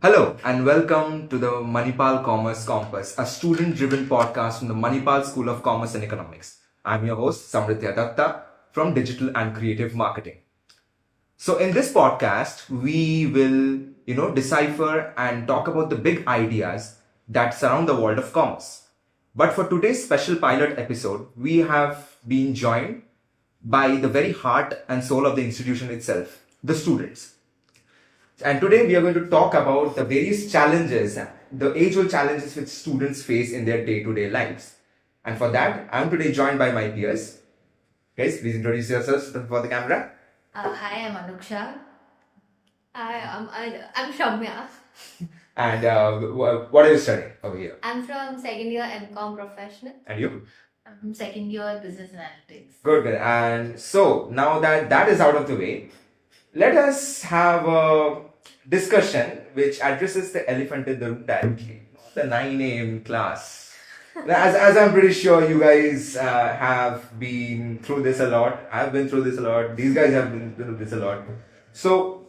Hello and welcome to the Manipal Commerce Compass, a student-driven podcast from the Manipal School of Commerce and Economics. I'm your host, Samritya Datta from Digital and Creative Marketing. So in this podcast, we will, decipher and talk about the big ideas that surround the world of commerce. But for today's special pilot episode, we have been joined by the very heart and soul of the institution itself, the students. And today we are going to talk about the various challenges, the age-old challenges which students face in their day-to-day lives. And for that, I'm today joined by my peers. Guys, please introduce yourselves for the camera. Hi, I'm Anuksha. I'm Shamya. And what are you studying over here? I'm from second year MCom professional. And you? I'm from second year business analytics. Good. And so now that that is out of the way, let us have a discussion which addresses the elephant in the room directly. The 9 a.m. class. As I'm pretty sure you guys have been through this a lot. I've been through this a lot. These guys have been through this a lot. So,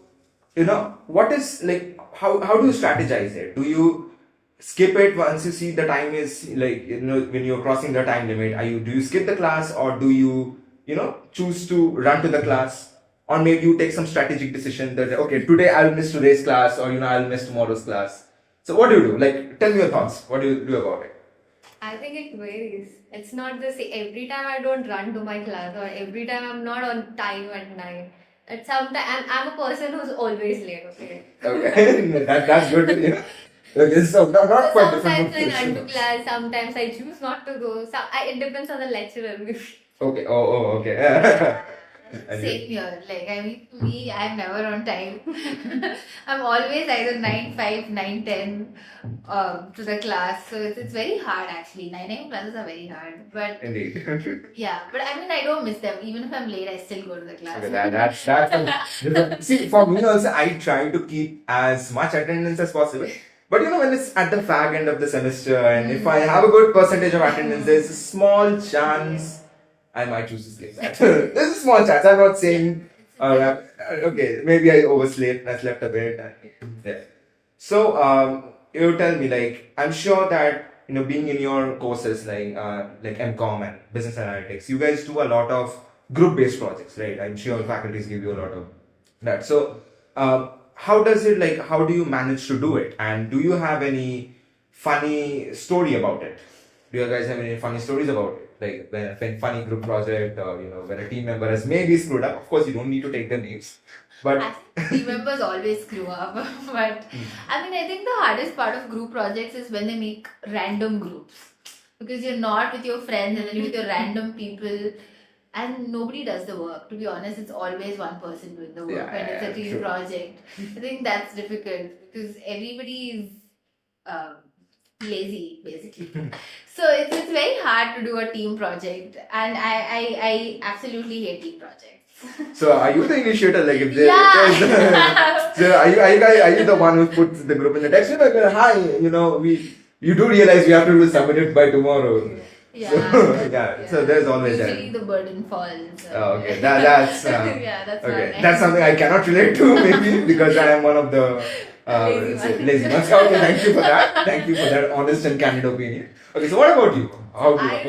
what is how do you strategize it? Do you skip it once you see the time is when you're crossing the time limit? Do you skip the class, or do you choose to run to the class? Or maybe you take some strategic decision that, okay, today I'll miss today's class, or I'll miss tomorrow's class. So what do you do? Tell me your thoughts. What do you do about it? I think it varies. It's not the same. Every time I don't run to my class, or every time I'm not on time at 9. It's sometimes I'm a person who's always late. Okay, that's good. Okay, so not quite different. Sometimes I run to class. Sometimes I choose not to go. It depends on the lecturer. Okay. Okay. Same here. Me, I'm never on time. I'm always either 9:05, 9:10 to the class. So it's very hard actually. 9 a.m. classes are very hard. But Indeed. yeah, but I don't miss them. Even if I'm late, I still go to the class. Okay, that's see, for me also, I try to keep as much attendance as possible. But when it's at the fag end of the semester, and if I have a good percentage of attendance, there's a small chance I might choose to skip that. There's a small chance. I'm not saying, okay, maybe I overslept, I slept a bit. Yeah. So, you tell me, I'm sure that, being in your courses like MCom and business analytics, you guys do a lot of group-based projects, right? I'm sure faculties give you a lot of that. So, how do you manage to do it? And do you have any funny story about it? Do you guys have any funny stories about it? Like when funny group project, or when a team member has maybe screwed up. Of course, you don't need to take their names, but I think team members always screw up. But I think the hardest part of group projects is when they make random groups, because you're not with your friends and then you're with your random people, and nobody does the work. To be honest, it's always one person doing the work when it's a team project. I think that's difficult because everybody is lazy basically. So it's very hard to do a team project, and I absolutely hate team projects. So are you the initiator? If they, Yeah. so are you the one who puts the group in the text? Hi, you do realize we have to submit it by tomorrow. Yeah. So, so there's always usually that. the burden falls. Oh, okay, that's yeah, that's okay. not nice. That's something I cannot relate to, maybe because I am one of the lazy ones. Okay, thank you for that. Thank you for that honest and candid opinion. Okay, so what about you? I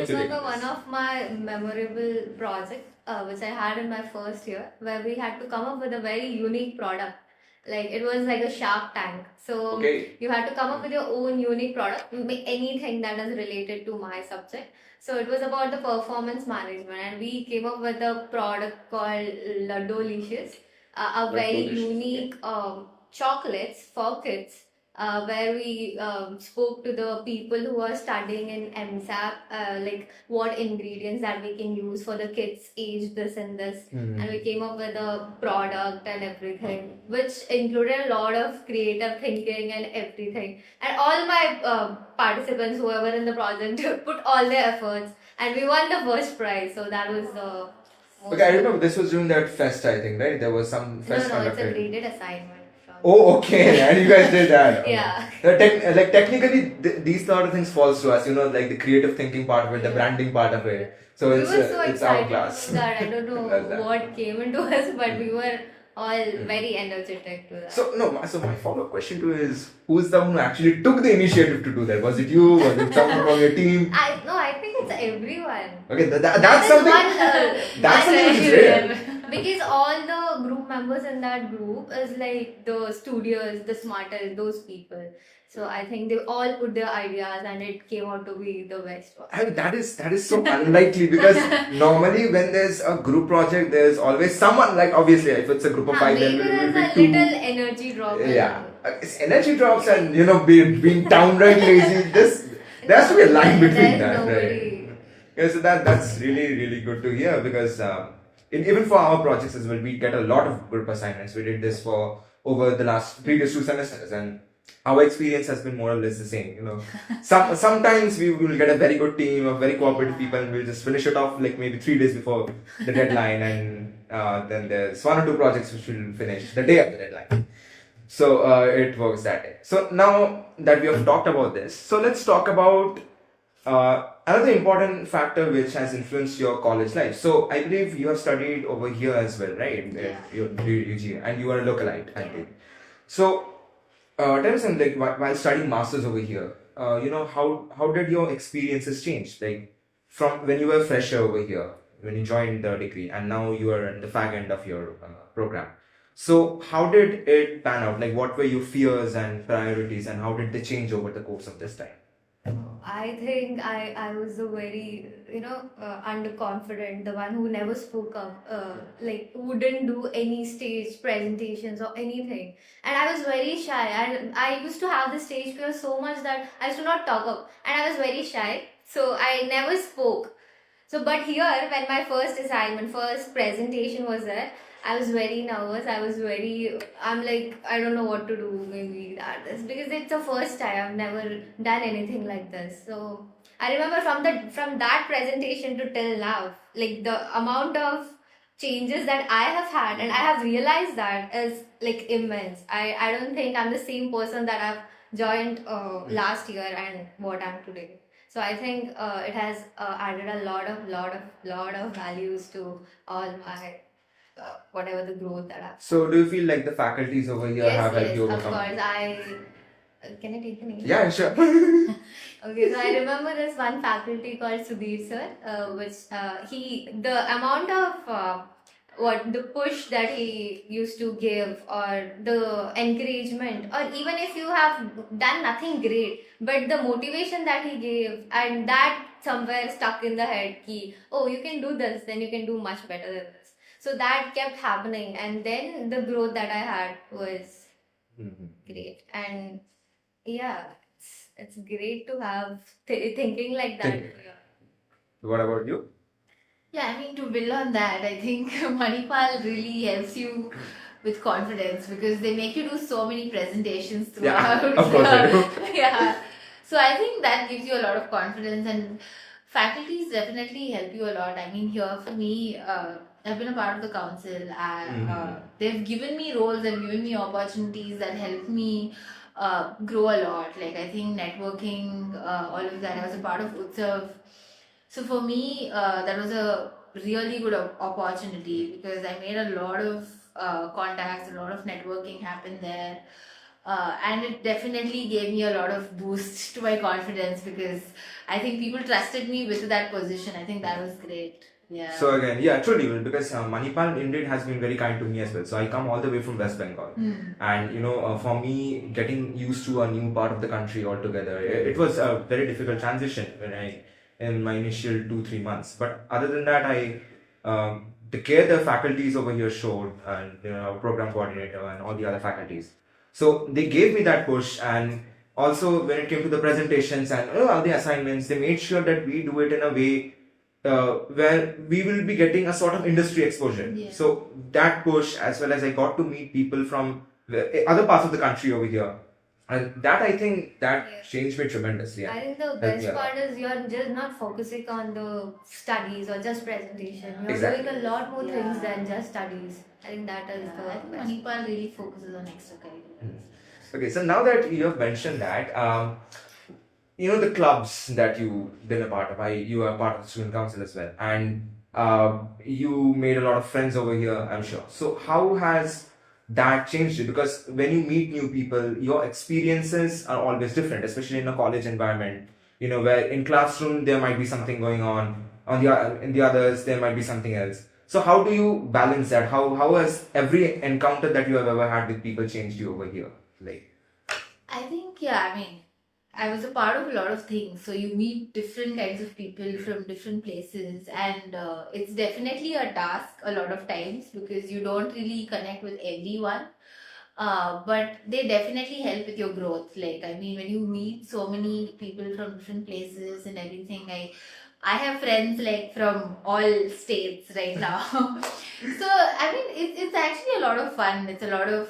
remember one of my memorable projects which I had in my first year, where we had to come up with a very unique product. It was like a Shark Tank. So you had to come up with your own unique product, anything that is related to my subject. So it was about the performance management, and we came up with a product called Laddolicious, a very unique chocolates for kids, where we spoke to the people who are studying in MSAP, what ingredients that we can use for the kids age this and this. And we came up with a product and everything, which included a lot of creative thinking and everything. And all my participants, whoever in the project, put all their efforts, and we won the first prize. So that was the most. Okay, I remember this was during that fest, I think, right? There was some fest No, it's a conducted. graded assignment. Oh, okay, and you guys did that. Yeah. Technically, these sort of things falls to us. Like the creative thinking part of it, the branding part of it. So We it's were so it's our excited class. that I don't know That's that. what came into us, but we were all very energetic to that. So my follow-up question to you is, who's the one who actually took the initiative to do that? Was it you? Was it someone from your team? I think it's everyone. Okay, that's something. That's something which is rare. Because all the group members in that group is like the studios, the smartest, those people. So I think they all put their ideas and it came out to be the best one. I mean, that is so unlikely, because normally when there's a group project, there's always someone, like obviously if it's a group of five, then maybe it will there's be a two. little energy drop. Yeah, it's energy drops and being downright lazy. There has to be a line between that, right? Yeah, so that's really good to hear, because even for our projects as well, we get a lot of group assignments. We did this for over the previous 2 semesters, and our experience has been more or less the same. Sometimes we will get a very good team of very cooperative people, and we'll just finish it off like maybe 3 days before the deadline, and then there's 1 or 2 projects which will finish the day of the deadline. So it works that way. So now that we have talked about this, so let's talk about another important factor which has influenced your college life. So I believe you have studied over here as well, right? Yeah. And you are a localite, I think. So tell us something, like while studying masters over here, how did your experiences change? Like from when you were a fresher over here, when you joined the degree, and now you are in the fag end of your program. So how did it pan out? Like what were your fears and priorities, and how did they change over the course of this time? I think I was a very, underconfident, the one who never spoke up, like wouldn't do any stage presentations or anything. And I was very shy. And I used to have the stage fear so much that I used to not talk up. And I was very shy. So I never spoke. So, but here, when my first presentation was there, I was very nervous. I'm like, I don't know what to do, maybe this, because it's the first time. I've never done anything like this. So I remember from that presentation to till now, like the amount of changes that I have had, and I have realized that is like immense. I don't think I'm the same person that I've joined last year and what I'm today. So I think it has added a lot of values to all my whatever the growth that I've. So do you feel like the faculties over here have helped you overcome? Of course. Can I take the name? Yeah, sure. Okay, so I remember this one faculty called Sudhir sir, the amount of the push that he used to give, or the encouragement, or even if you have done nothing great, but the motivation that he gave, and that somewhere stuck in the head, oh, you can do this, then you can do much better than this. So that kept happening, and then the growth that I had was great. And yeah, it's great to have thinking like that. What about you? Yeah, I mean, to build on that, I think Manipal really helps you with confidence, because they make you do so many presentations throughout. Yeah, of course I do. Yeah. So I think that gives you a lot of confidence, and faculties definitely help you a lot. I mean, here for me, I've been a part of the council, and they've given me roles, they've given me opportunities that help me grow a lot. Like, I think networking, all of that. I was a part of Utsav. So for me, that was a really good opportunity, because I made a lot of contacts, a lot of networking happened there. And it definitely gave me a lot of boost to my confidence, because I think people trusted me with that position. I think that was great. Yeah. So again, yeah, truly, because Manipal indeed has been very kind to me as well. So I come all the way from West Bengal, and for me, getting used to a new part of the country altogether, it was a very difficult transition in my initial 2-3 months. But other than that, the care the faculties over here showed, and our program coordinator and all the other faculties. So they gave me that push, and also when it came to the presentations and all the assignments, they made sure that we do it in a way where we will be getting a sort of industry exposure. Yeah. So that push, as well as I got to meet people from the other parts of the country over here, and that, I think, that changed me tremendously. I think the best part is you're just not focusing on the studies or just presentation. You're doing a lot more things than just studies. I think that is the best. Manipal really focuses on extracurriculars. Okay, so now that you have mentioned that, the clubs that you've been a part of, you are part of the student council as well, and you made a lot of friends over here, I'm sure. So how has that changed you? Because when you meet new people, your experiences are always different, especially in a college environment. Where in classroom there might be something going on the in the others there might be something else. So how do you balance that? How has every encounter that you have ever had with people changed you over here? Like, I think, yeah, I mean, I was a part of a lot of things. So you meet different kinds of people from different places, and it's definitely a task a lot of times because you don't really connect with everyone. But they definitely help with your growth. Like, I mean, when you meet so many people from different places and everything, I have friends like from all states right now. So, I mean, it's actually a lot of fun. It's a lot of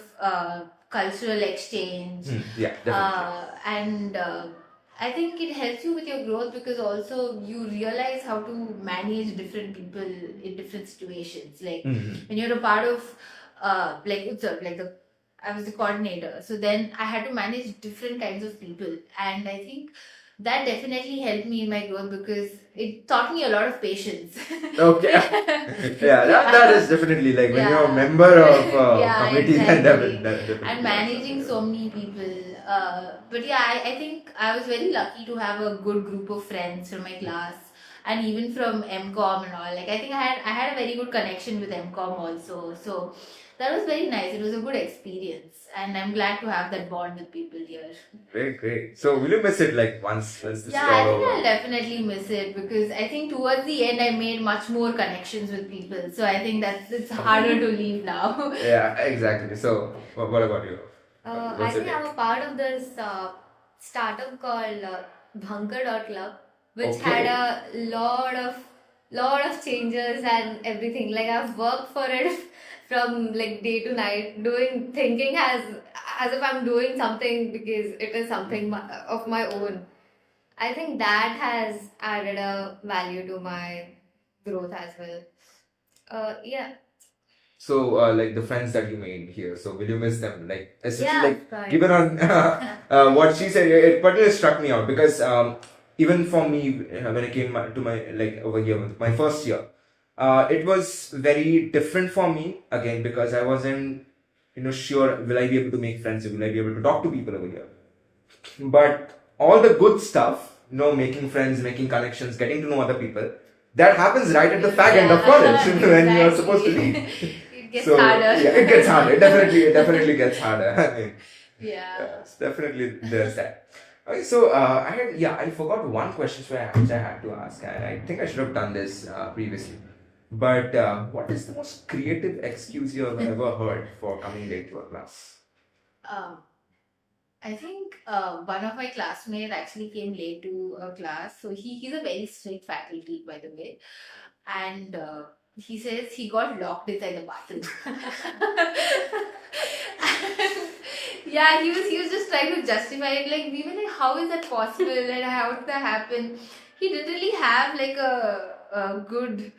cultural exchange. Yeah, definitely. And I think it helps you with your growth because also you realize how to manage different people in different situations. Like when you're a part of like Utsav, I was the coordinator, so then I had to manage different kinds of people, and I think that definitely helped me in my growth because it taught me a lot of patience. Okay. Yeah, that is definitely like when you're a member of committee, then that definitely. And managing so many people. But yeah, I think I was very lucky to have a good group of friends from my class and even from MCom and all. Like I think I had a very good connection with MCom also. So that was very nice. It was a good experience, and I'm glad to have that bond with people here. Great. So will you miss it like once this is Yeah, all I think over? I'll definitely miss it because I think towards the end I made much more connections with people. So I think it's harder to leave now. Yeah, exactly. So what about you? I What's it think I'm like? a part of this startup called Club, which Okay. had a lot of changes and everything. Like I've worked for it from like day to night, thinking as if I'm doing something because it is something of my own. I think that has added a value to my growth as well. Yeah. So like the friends that you made here, so will you miss them? Like especially Yeah, like of course. given on what she said, it particularly struck me out because even for me when I came to my like over here my first year, it was very different for me again because I wasn't sure will I be able to make friends, will I be able to talk to people over here. But all the good stuff, making friends, making connections, getting to know other people, that happens right at the fag end of college when you're supposed to leave. It gets harder. Yeah, it gets harder. It definitely gets harder. I mean, Yeah. it's definitely there's that. Okay, so I forgot one question which I had to ask, and I think I should have done this previously. But what is the most creative excuse you have ever heard for coming late to a class? I think one of my classmates actually came late to a class. So he's a very strict faculty, by the way. And he says he got locked inside the bathroom. And, yeah, he was just trying to justify it. Like we were like, how is that possible? And how did that happen? He didn't really have like a good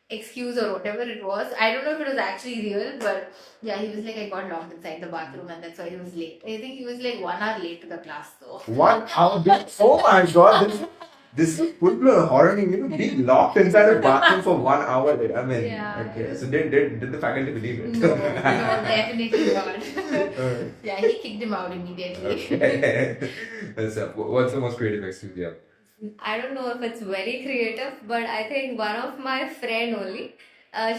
excuse or whatever it was. I don't know if it was actually real, but yeah, he was like, I got locked inside the bathroom and that's why he was late. I think he was like 1 hour late to the class though. 1 hour? Oh my god, this is full-blown horror, being locked inside a bathroom for 1 hour. I mean, Yeah. okay. So did the faculty believe it? No, definitely not. Yeah, he kicked him out immediately. Okay. So, what's the most creative excuse you have? I don't know if it's very creative, but I think one of my friend only,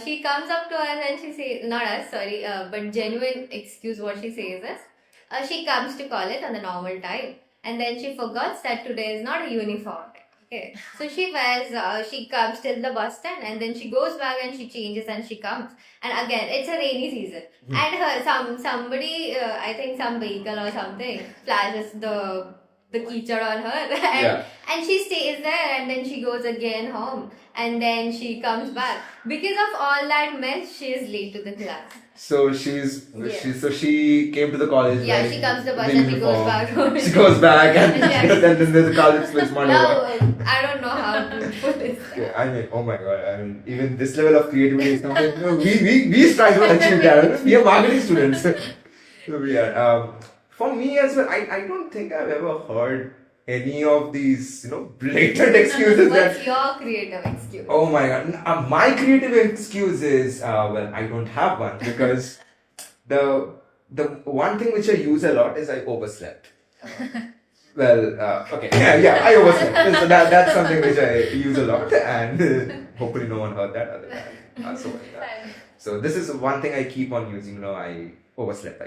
she comes up to us and she says, not us, sorry, but genuine excuse what she says is, she comes to college on the normal time and then she forgets that today is not a uniform day. Okay, so she comes till the bus stand and then she goes back and she changes and she comes. And again, it's a rainy season. And somebody, I think some vehicle or something, flashes the keychain on her and she stays there and then she goes again home and then she comes back. Because of all that mess, she is late to the class. So she came to the college. Yeah, wearing she comes to the bus the and she goes uniform. back home. She goes back and Yes. then there's the college switch money. No, I don't know how to put this. Yeah, I mean, oh my god, I mean, even this level of creativity is something, we try to achieve that. We are marketing students. So we are. For me as well, I don't think I've ever heard any of these, blatant excuses What's your creative excuse? Oh my god, my creative excuse is, well, I don't have one because the one thing which I use a lot is I overslept. Well, okay, yeah, I overslept. So that's something which I use a lot, and hopefully no one heard that. Other than so this is one thing I keep on using. I overslept,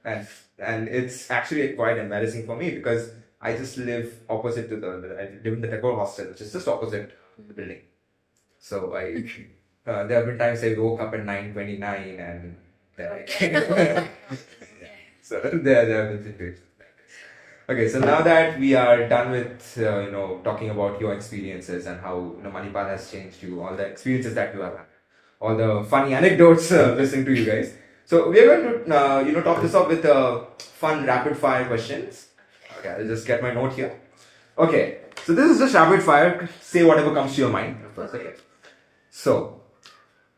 and it's actually quite embarrassing for me because I just live opposite to I live in the Tagore hostel, which is just opposite the building. So there have been times I woke up at 9:29 and then I came. So there have been situations. Okay, so now that we are done with talking about your experiences and how Manipal has changed you, all the experiences that you have had, all the funny anecdotes listening to you guys. So we are going to top this off with fun rapid fire questions. Okay, I'll just get my note here. Okay, so this is just rapid fire. Say whatever comes to your mind. Okay. So,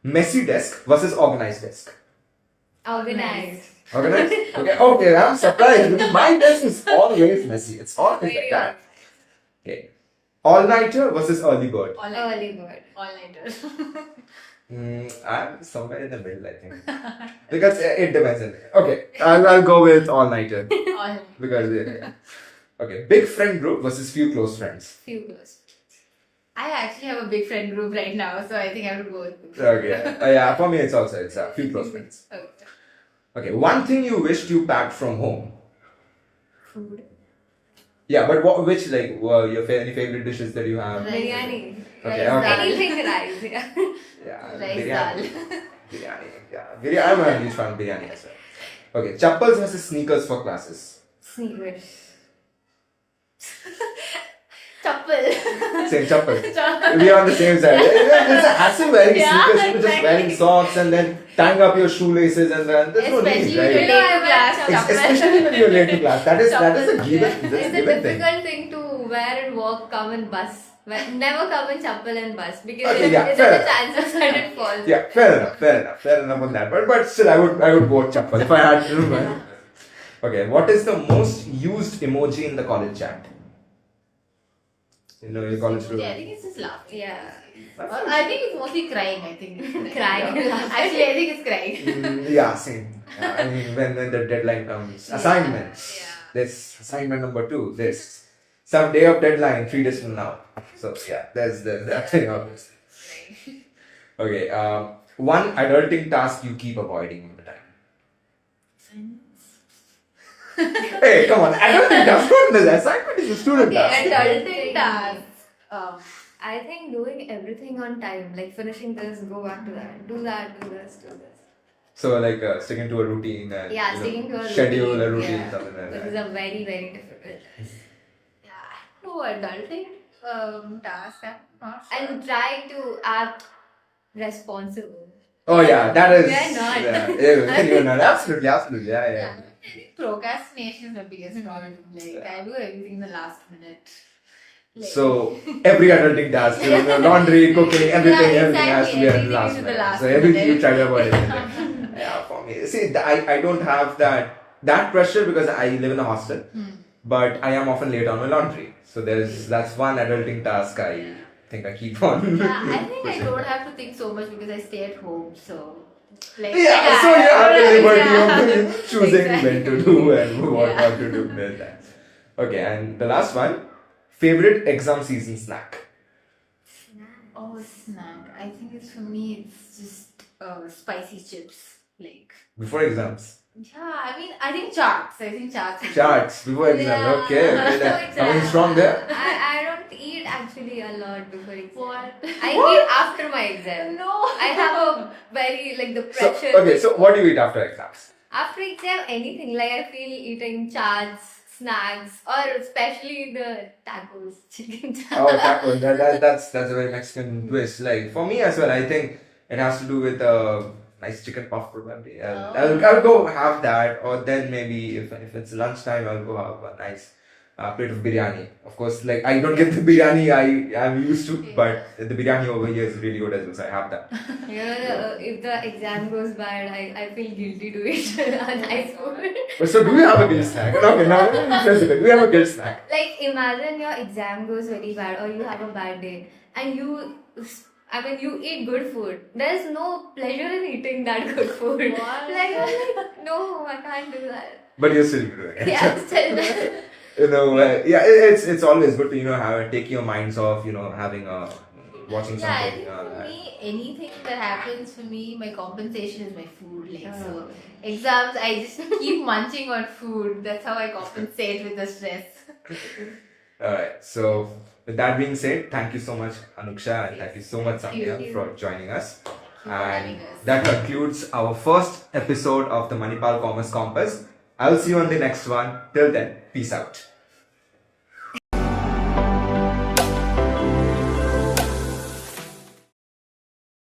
messy desk versus organized desk. Organized. Organized? Okay, I'm surprised because my desk is always messy. It's always like that. Okay. All-nighter versus early bird. Early bird. All-nighters. I'm somewhere in the middle, I think. Because it depends. Okay, I'll go with all-nighter. Because, okay. Big friend group versus few close friends. Few close. I actually have a big friend group right now, so I think I have to go with Okay. Yeah, for me it's few close friends. Okay, one thing you wished you packed from home. Food. Yeah, but which were any favorite dishes that you have? Biryani. Okay, Anything rice, yeah. Yeah, rice biryani. Biryani. I'm a huge fan of biryani as well. Okay, chappals versus sneakers for classes. Sneakers. Chappal. Same chappal. We are on the same side. There's a hassle wearing sneakers, just exactly. wearing socks and then tying up your shoelaces and then there's no need, Especially when you're right? late to class. Especially when you're late to class. That is a given. It's That's a a given thing. difficult thing to wear and walk, come in bus. Never come in chappal and bus because Okay, yeah, there's fair a chance that it falls. Yeah, fair enough on that. But still, I would go chappal if I had to. Okay, what is the most used emoji in the college chat? Your college group. I think it's just laughing. Yeah. I think it's mostly crying, I think. Crying. Actually, I think it's crying. Yeah, same. I mean, when the deadline comes, assignments. Yeah. This assignment number 2. This some day of deadline 3 days from now. So yeah, there's that thing obviously. Okay. One adulting task you keep avoiding all the time. Hey, come on! Adulting task. What is this? Assignment is a student task. Adulting tasks. I think doing everything on time, like finishing this, go back to that, do that, do this, do this. So sticking to a routine and Sticking to a schedule routine, a routine, yeah, something like which that. is a very, very difficult task. No adulting task. I'm not sure. And try to act responsible. Oh yeah, that is. We are not. You're not. Absolutely. Yeah. I think procrastination is the biggest problem. I do everything in the last minute. So every adulting task, laundry, cooking, everything has to be at the Everything last is at the minute. last So everything minute. you try to avoid it. Yeah, for me. See, I don't have that pressure because I live in a hostel, but I am often late on my laundry. So that's one adulting task I think I keep on. Yeah, I think I don't have to think so much because I stay at home. So So you have the liberty of choosing when to do and what not to do. Okay, and the last one, favorite exam season snack. Oh, snack. I think it's for me. It's just spicy chips. Before exams. Yeah, I think charts. Charts before exams. Yeah. Okay. Coming strong there. I don't eat actually a lot before exam. What? I eat after my exam. No. I have a very the pressure. So what do you eat after exams? After exam, anything. I feel eating charts, snacks, or especially the tacos, chicken tacos. Oh, tacos. That's a very Mexican twist. For me as well, I think it has to do with nice chicken puff probably. I'll go have that, or then maybe if it's lunchtime, I'll go have a nice plate of biryani. Of course, I don't get the biryani I'm used to, but the biryani over here is really good as well, so I have that. If the exam goes bad, I feel guilty to eat nice food. So do you have a guilt snack? Okay, now do you have a guilt snack? Imagine your exam goes very bad or you have a bad day and you I mean, you eat good food. There's no pleasure in eating that good food. What? Like, I'm like, no, I can't do that. But you're still doing it. Yeah, still. Yeah, it's always good to take your minds off, having a watching Yeah, I something. think for me, anything that happens for me, my compensation is my food. Like so, Oh. exams, I just keep munching on food. That's how I compensate with the stress. All right. So with that being said, thank you so much, Anuksha, and thank you so much, Thank Samya, you. for joining us. for having And us. that concludes our first episode of the Manipal Commerce Compass. I'll see you on the next one. Till then, peace out.